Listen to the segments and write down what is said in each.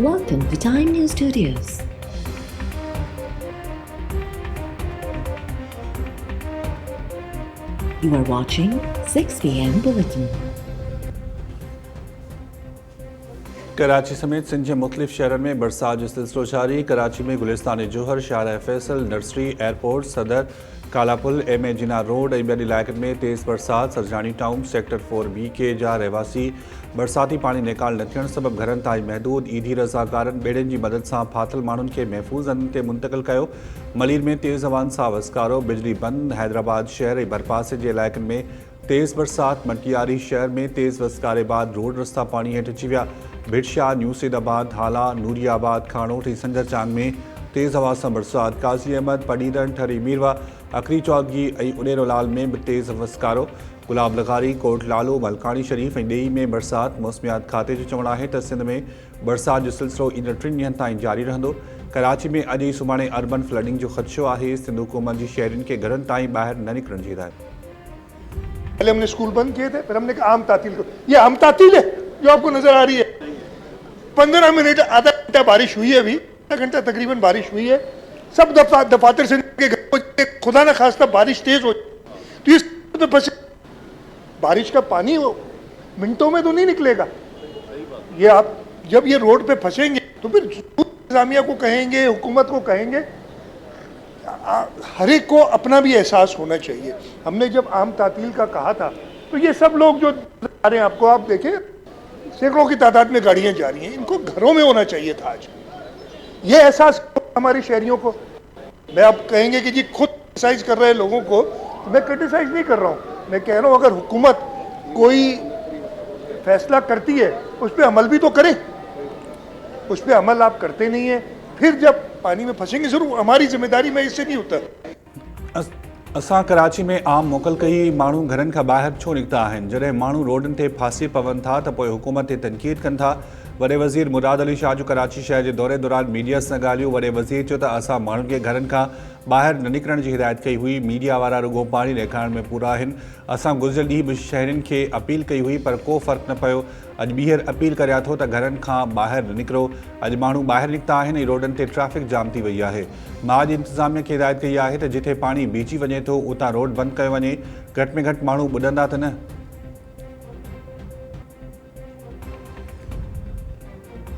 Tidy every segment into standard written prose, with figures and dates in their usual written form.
Welcome to Time News Studios. You are watching 6 p.m. Bulletin. Karachi समेत सिंध के मुख्तलिफ शहरों में बरसात जो सिलसिलो जारी। कराची में गुलिस्तान जोहर, शाहरा फैसल, नर्सरी, एयरपोर्ट, सदर, कालापुल, एम जिना रोड ऐं ॿियनि इलाइक़नि में तेज़ बरसात। सरजानी टाउन सेक्टर 4B के जा रहवासी बरसाती पानी निकाल न थियण सबबि घरनि ताईं महदूद। ईदी रज़ाकारनि ॿेड़ियुनि जी मदद सां फाथल माण्हुनि खे महफ़ूज़ हंधनि ते मुंतक़िल कयो। मलीर में तेज़ हवाउनि सां वसकारो, बिजली बंदि। हैदराबाद शहर ऐं भरपासे जे इलाइक़नि में तेज़ बरसात। मटियारी शहर में तेज़ वसकारे बाद रोड रस्ता पानी हेठि अची विया। भिटशा, न्यू सैदाबाद, हाला, नूरियाबाद, खानोट ऐं संजर चांग में तेज़ हवा सां बरसात। काज़ी अहमद, पडीदन, ठरी मीरवा, अखरी चौधरी ऐं उॾेरोलाल में बि तेज़ वसकारो। गुलाब लगारी, कोट लालो, मलकानी शरीफ ऐं ॾेई में बरसात। मौसमियात खाते जो चवणु आहे त सिंध में बरसात जो सिलसिलो ईंदड़ 3 ॾींहंनि ताईं जारी रहंदो। कराची में अॼु ई सुभाणे अर्बन फ्लडिंग जो ख़दशो आहे। सिंध हुकूमत जी शहरियुनि खे घरनि ताईं ॿाहिरि न निकिरण जी हिदायत। पहले हमने स्कूल बंद किए थे, फिर हमने कहा आम तातील को। ये आम तातील है जो आपको नजर आ रही है। 15 मिनट, आधा घंटा बारिश हुई है, अभी आधा घंटा तकरीबन बारिश हुई है। सब दफातर से खुदा न खास्ता बारिश तेज हो तो इस पे फंसे। बारिश का पानी मिनटों में तो नहीं निकलेगा। ये आप जब ये रोड पे फंसेंगे तो फिर इंतजामिया को कहेंगे, हुकूमत को कहेंगे। हर एक को अपना भी एहसास होना चाहिए। हमने जब आम तातील का कहा था तो ये सब लोग जो आ रहे हैं, आपको आप देखें सैकड़ों की तादाद में गाड़ियां जा रही हैं, इनको घरों में होना चाहिए था आज। ये एहसास हमारे शहरियों को। मैं आप कहेंगे कि जी खुद क्रिटिसाइज कर रहे लोगों को, तो मैं क्रिटिसाइज नहीं कर रहा हूँ। मैं कह रहा हूँ अगर हुकूमत कोई फैसला करती है उस पर अमल भी तो करें। उस पर अमल आप करते नहीं है, फिर जब पानी में फंसेंगे जरूर हमारी जिम्मेदारी में इससे नहीं होता। असां कराची में आम मोकल कई। माण्हू घरनि खां ॿाहिरि छो निकिता आहिनि? जॾहिं माण्हू रोडनि ते फासी पवनि था त पोइ हुकूमत ते तनक़ीद कनि था। वॾे वज़ीर मुराद अली शाह जो कराची शहर जे दौरे दौरान मीडिया सां ॻाल्हियूं। वॾे वज़ीर चयो त असां माण्हुनि खे घरनि खां ॿाहिरि न निकिरण जी हिदायत कई हुई। मीडिया वारा रुॻो पाणी ॾेखारण में पूरा आहिनि। असां गुज़िरियल ॾींहुं बि शहरियुनि खे अपील कई हुई पर को फ़र्क़ु न पियो। अॼु ॿीहर अपील करियां थो त घरनि खां ॿाहिरि न निकिरो। अॼु माण्हू ॿाहिरि निकिता आहिनि ऐं रोडनि ते ट्रैफ़िक जाम थी वई आहे। मां अॼु इंतिज़ामिया खे हिदायत कई आहे त जिथे पाणी बीठी वञे थो उतां रोड बंदि कयो वञे। घटि में घटि माण्हू ॿुधंदा त न।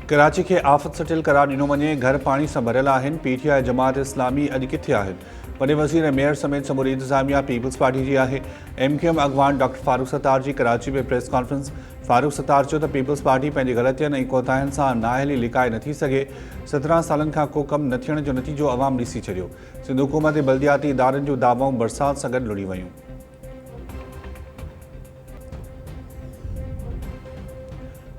कराची के आफ़त सटियल करार ॾिनो वञे। घर पाणी सां भरियल आहिनि। PTI जमात इस्लामी अॼु किथे आहिनि? वॾे वज़ीर ऐं मेयर समेत समूरी इंतिज़ामिया पीपल्स पार्टी जी आहे। MQM अॻवान डॉक्टर फारूक सत्तार जी कराची में प्रेस कॉन्फ्रेंस। फारूक सत्तार चयो त पीपल्स पार्टी पंहिंजी ग़लतियुनि ऐं कोताहियुनि सां नाअहली लिकाए नथी सघे। 17 सालनि खां को कमु न थियण जो नतीजो अवाम ॾिसी छॾियो। सिंध हुकूमत ऐं बल्दियाती इदारनि जूं दावाऊं बरसात सां गॾु लुड़ी वयूं।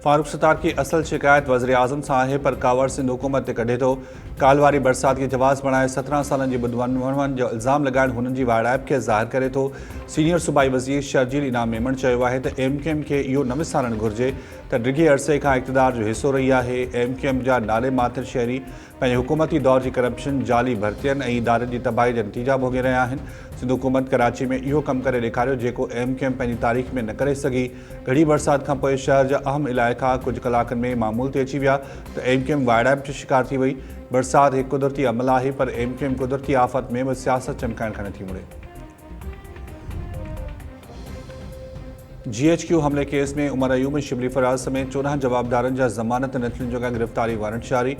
फारूक सत्तार की असल शिकायत वज़ीर आज़म सां आहे पर कावड़ सिंध हुकूमत ते कढे थो। काल वारी बरसात खे जवाज़ बणाए 17 सालनि जी बुधवन जो इल्ज़ाम लॻाइण हुननि जी वाड़ाइप खे ज़ाहिर करे थो। सीनियर सूबाई वज़ीर शर्जील इनाम मेमण चयो आहे त MQM खे इहो न विसारणु घुरिजे त डिघे अरसे खां इक़्तिदार जो हिसो रही आहे। MQM जा नाले माथिर शहरी पंहिंजे हुकूमती दौर जी करप्शन, जाली भर्तियुनि ऐं इदारनि जी तबाही जा नतीजा भोॻे रहिया आहिनि। सिंध हुकूमत कराची में इहो कमु करे ॾेखारियो जेको MQM पंहिंजी तारीख़ में न करे सघी। घड़ी बरसात खां पोइ शहर जा अहम इलाइक़ा कुझु कलाकनि में मामूल ते अची विया त MQM वाड़ाइप जो शिकार थी वई। बरसात एक कुदरती अमल आहे पर MQM कुदरती आफ़त में बि सियासत चमकाइण खां नथी मुड़े। GHQ हमले केस में उमर अयूब, शिबली फराज समेत 14 जवाबदारनि जा ज़मानत न थियण जोगा गिरफ़्तारी वारंट जारी।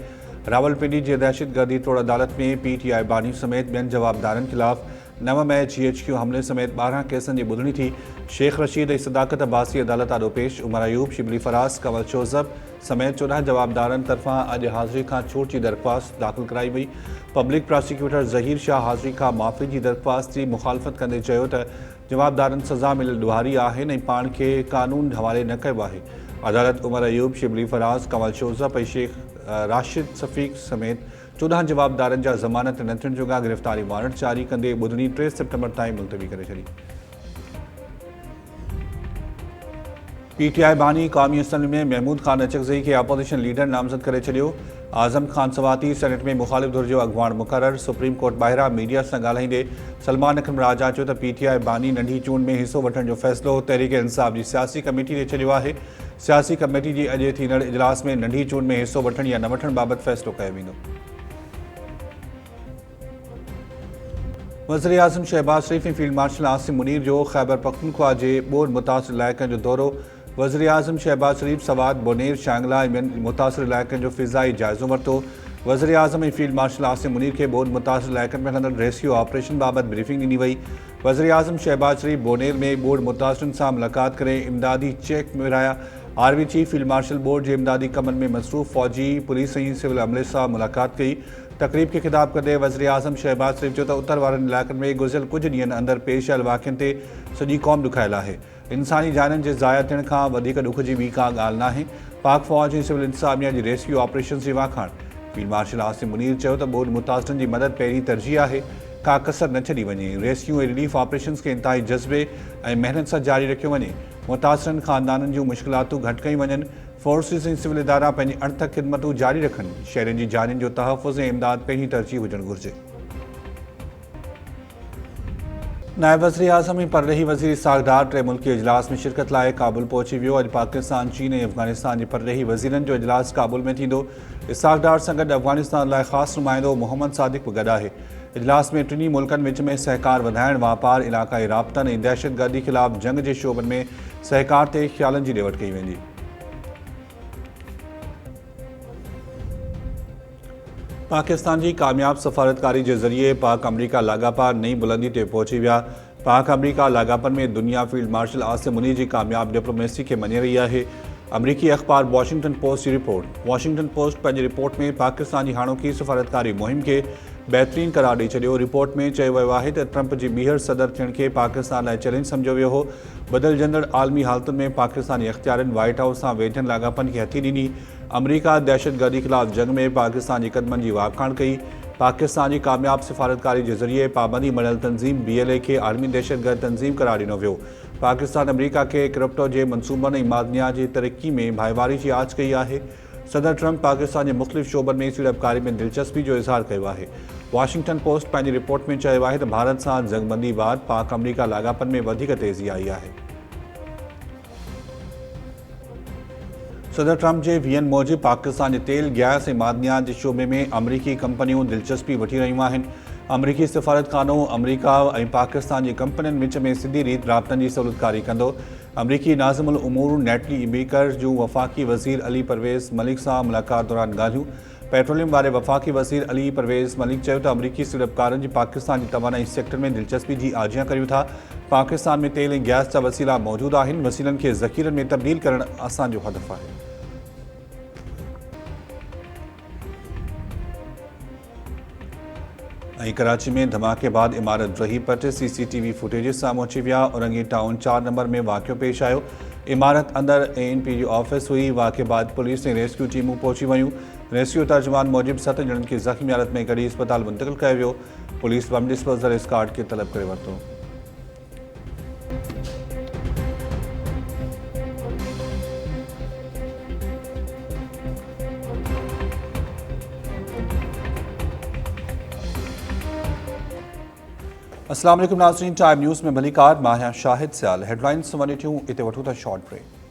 रावलपिंडी जे दहशतगर्दी तोड़ अदालत में PTI बानी समेत ॿियनि जवाबदारनि ख़िलाफ़ 9 मई GHQ हमले समेत 12 केसनि जी ॿुधणी थी। शेख रशीद ऐं सदाकत अब्बासी अदालत आॾो पेश। उमर अयूब, शिबली फराज, कंवल शोज़ब समेत 14 जवाबदारनि तरफ़ां अॼु हाज़िरी खां छूट जी दरख़्वास्त दाख़िल कराई वई। पब्लिक प्रोसिक्यूटर ज़हीर शाह हाज़िरी खां माफ़ी जी दरख़्वास्त जी मुखालफ़त कंदे चयो त जवाबदारनि सज़ा मिलियल ॾुहारी आहिनि ऐं पाण खे कानून हवाले न कयो आहे। अदालत उमर अयूब, शिबली फराज, कंवल शोज़ब ऐं शेख राशिद सफ़ीक समेत 14 जवाबदारनि जा ज़मानत न थियण जोगा गिरफ़्तारी वारंट जारी कंदे ॿुधणी 3 सितंबर ताईं मुलतवी करे छॾी। PTI बानी क़ौमी असम्बली में महमूद खान अचकज़ई के अपोजिशन लीडर नामज़द करे छॾियो। आज़म खान सवाती सेनेट में मुखालिफ धुर जो अॻवान मुक़रर। सुप्रीम कोर्ट ॿाहिरां मीडिया सां ॻाल्हाईंदे सलमान अकरम राजा चयो त PTI बानी नंढी चूंड में हिसो वठण जो फ़ैसिलो तहरीक इंसाफ़ जी सियासी कमेटी ते छॾियो आहे। सियासी कमेटी जी अॼु थींदड़ इजलास में नंढी चूंड में हिसो वठण या न वठण बाबति फ़ैसिलो कयो वेंदो। वज़ीर आज़म शहबाज शरीफ़ ऐं फील्ड मार्शल आसिम मुनीर जो ख़ैबर पख्तूनख्वा जे ॿोॾ मुतासिर इलाइक़नि जो दौरो। वज़ीर आज़म शहबाज शरीफ़ सवात बोनेर शांगला ऐं ॿियनि मुतासिर इलाइक़नि जो फ़िज़ाई जाइज़ो वरितो। वज़ीर आज़म ऐं फील्ड मार्शल आसिम मुनीर खे ॿोॾ मुतासिर इलाइक़नि में हलंदड़ रेस्क्यू ऑपरेशन बाबति ब्रीफिंग ॾिनी वई। वज़ीर आज़म शहबाज शरीफ़ बोनेर में ॿोॾ मुतासिरनि सां मुलाक़ात करे इमदादी चेक विरहाया। आर्मी चीफ फील्ड मार्शल बोर्ड जे इमदादी कमनि में मसरूफ़ फ़ौजी पुलिस ऐं सिविल अमले सां मुलाक़ात कई। तक़रीब खे ख़िताब कंदे वज़ीर आज़म शहबाज शरीफ़ चयो त उतर वारनि इलाइक़नि में गुज़िरियल कुझु ॾींहंनि अंदरि पेश आयल वाक़िअनि ते सॼी क़ौम ॾुखायल आहे। इंसानी जाननि जे ज़ाया थियण खां वधीक ॾुख जी ॿी का ॻाल्हि नाहे। पाक फ़ौज ऐं सिविल इंतज़ामिया जी रेस्क्यू ऑपरेशन जी वाखाण। फील्ड मार्शल आसिम मुनीर चयो त ॿोॾ मुतासिरनि जी मदद पहिरीं तरजीह आहे, का कसर न छॾी वञे। रेस्क्यू ऐं रिलीफ ऑपरेशन्स खे इंतहाई जज़्बे ऐं महिनत सां जारी रखियो वञे। मुतासिरनि ख़ानदाननि जूं मुश्किलातूं घटि कयूं वञनि। फोर्सिस ऐं सिविल इदारा पंहिंजी अणथक ख़िदमतूं जारी रखनि। शहरनि जी जानियुनि जो तहफ़ुज़ ऐं इमदाद पहिरीं तरजीह हुजणु घुरिजे। नायब वज़ीर आज़म ऐं परॾेही वज़ीर इसहाक़ डार टे मुल्की इजलास में शिरकत लाइ काबुल पहुची वियो। अॼु पाकिस्तान, चीन ऐं अफ़गानिस्तान जे परॾेही वज़ीरनि जो इजलास काबुल में थींदो। इसहाक़ डार सां गॾु अफ़गानिस्तान लाइ ख़ासि नुमाइंदो मोहम्मद सादिक बि गॾु आहे। इजलास में टिनी मुल्कनि विच में सहकार वधाइण, वापार, इलाक़ाई राब्तनि ऐं दहशतगर्दी ख़िलाफ़ जंग जे शोबनि में सहकार ते ख़्यालनि जी ॾेवट कई वेंदी। पाकिस्तान जी कामयाब सफ़ारतकारी जे ज़रिए पाक अमरीका लाॻापा नई बुलंदी ते पहुची विया। पाक अमरीका लाॻापनि में दुनिया फील्ड मार्शल आसिम मुनीर जी कामयाब डिप्लोमेसी खे मञे रही आहे। अमरीकी अख़बार वॉशिंगटन पोस्ट जी रिपोर्ट। वॉशिंगटन पोस्ट पंहिंजी रिपोर्ट में पाकिस्तान जी हाणोकी सफ़ारतकारी मुहिम खे बहितरीन करार ॾेई छॾियो। रिपोर्ट में चयो वियो आहे त ट्रंप जी ॿीहर सदर थियण खे पाकिस्तान लाइ चैलेंज सम्झो वियो हो। बदिलजंदड़ आलमी हालतुनि में पाकिस्तानी अख़्तियारनि वाइट हाउस सां वेझनि लाॻापनि खे हथी ॾिनी। अमरीका दहशतगर्दी ख़िलाफ़ जंग में पाकिस्तान जी क़दमनि जी वाखाण कई। पाकिस्तान जी कामयाब सफ़ारतकारी जे ज़रिए पाबंदी मड़ियल तंज़ीम BLA खे आलमी दहशतगर्द तंज़ीम करार ॾिनो वियो। पाकिस्तान अमरीका खे क्रिप्टो जे मनसूबनि ऐं मादनियात जी तरक़ी में भाईवारी जी आच कई आहे। सदर ट्रंप पाकिस्तान जे मुख़्तलिफ़ शोबनि में सीड़पकारी में दिलचस्पी जो इज़हार कयो आहे। वॉशिंगटन पोस्ट पंहिंजी रिपोर्ट में चयो आहे त भारत सां जंगबंदी बाद पाक अमरीका लाॻापनि में वधीक तेज़ी आई आहे। सदर ट्रंप जे वीहनि मूजिबि पाकिस्तान जे तेल, गैस ऐं मादनियात जे शोबे में अमरीकी कंपनियूं दिलचस्पी वठी रहियूं आहिनि। अमरीकी सफ़ारतखानो अमरीका ऐं पाकिस्तान जी कंपनियुनि विच में सिधी रीति राब्तनि जी सहूलियतकारी कंदो। अमरीकी नाज़िमुल उमूर नेटली बेकर जूं वफ़ाक़ी वज़ीर अली परवेज़ मलिक सां मुलाक़ात दौरान ॻाल्हियूं। पेट्रोलियम वारे वफ़ाक़ी वज़ीर अली परवेज़ मलिक चयो त अमरीकी सीड़पकारनि जी पाकिस्तान जी तवानाई सेक्टर में दिलचस्पी जी आजियां करियूं था। पाकिस्तान में तेल ऐं गैस जा वसीला मौजूदु आहिनि। वसीलनि खे ज़ख़ीरनि में तब्दील करणु असांजो हदफ़ आहे। ऐं कराची में धमाके बाद इमारत रही पट CCTV फुटेजिस साम्हूं अची विया। औरंगी टाउन 4 नंबर में वाक़ियो पेश आयो। इमारत अंदरि ANP जी ऑफिस हुई। वाक़े बाद पुलिस ऐं रेस्क्यू टीमूं पहुची वयूं। रेस्क्यू तर्जुमान मूजिबि 7 ॼणनि खे ज़ख़्मी हालत में कढी अस्पताल मुंतक़िल कयो वियो। पुलिस बम डिस्पोज़ल स्क्वाड खे तलब करे वरितो। अस्सलाम वालेकुम नाज़रीन, टाइम न्यूज़ में भलीकार मां आहियां शाहिद सियाल। हेडलाइंस वञे थियूं, इते वठूं था शॉर्ट ब्रेक।